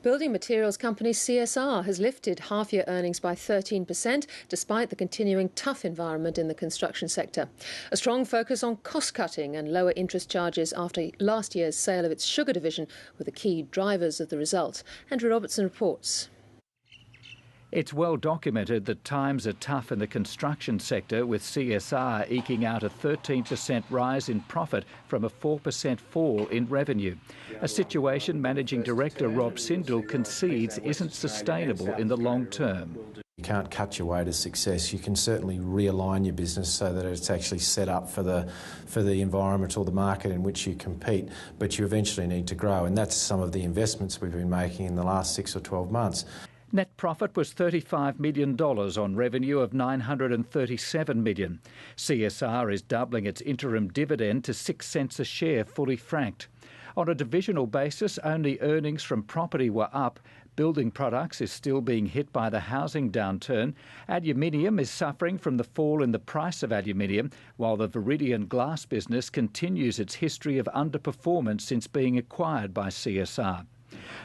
Building materials company CSR has lifted half-year earnings by 13%, despite the continuing tough environment in the construction sector. A strong focus on cost-cutting and lower interest charges after last year's sale of its sugar division were the key drivers of the result. Andrew Robertson reports. It's well documented that times are tough in the construction sector, with CSR eking out a 13% rise in profit from a 4% fall in revenue. A situation Managing Director Rob Sindel concedes isn't sustainable in the long term. You can't cut your way to success. You can certainly realign your business so that it's actually set up for the environment or the market in which you compete, but you eventually need to grow, and that's some of the investments we've been making in the last 6 or 12 months. Net profit was $35 million on revenue of $937 million. CSR is doubling its interim dividend to 6 cents a share, fully franked. On a divisional basis, only earnings from property were up. Building products is still being hit by the housing downturn. Aluminium is suffering from the fall in the price of aluminium, while the Viridian glass business continues its history of underperformance since being acquired by CSR.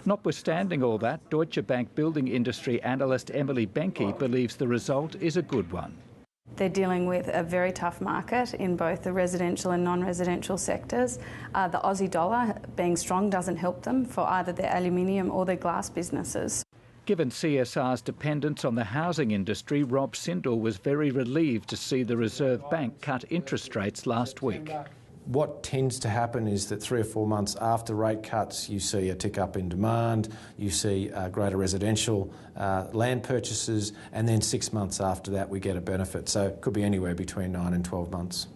Notwithstanding all that, Deutsche Bank building industry analyst Emily Benke believes the result is a good one. They're dealing with a very tough market in both the residential and non-residential sectors. The Aussie dollar being strong doesn't help them for either their aluminium or their glass businesses. Given CSR's dependence on the housing industry, Rob Sindel was very relieved to see the Reserve Bank cut interest rates last week. What tends to happen is that 3 or 4 months after rate cuts, you see a tick up in demand, you see greater residential land purchases, and then 6 months after that we get a benefit. So it could be anywhere between 9 and 12 months.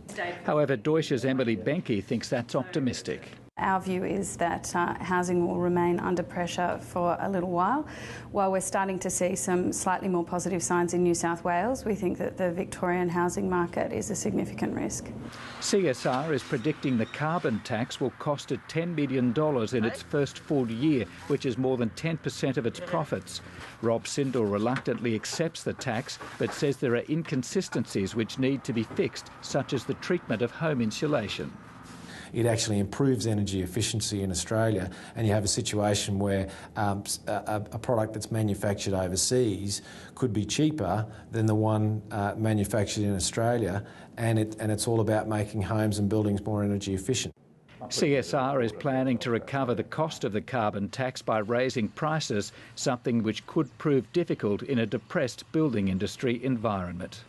However, Deutsche's Emily Benke thinks that's optimistic. Our view is that housing will remain under pressure for a little while. While we're starting to see some slightly more positive signs in New South Wales, we think that the Victorian housing market is a significant risk. CSR is predicting the carbon tax will cost it $10 million in its first full year, which is more than 10% of its profits. Rob Sindel reluctantly accepts the tax, but says there are inconsistencies which need to be fixed, such as the treatment of home insulation. It actually improves energy efficiency in Australia, and you have a situation where a product that's manufactured overseas could be cheaper than the one manufactured in Australia, and it's all about making homes and buildings more energy efficient. CSR is planning to recover the cost of the carbon tax by raising prices, something which could prove difficult in a depressed building industry environment.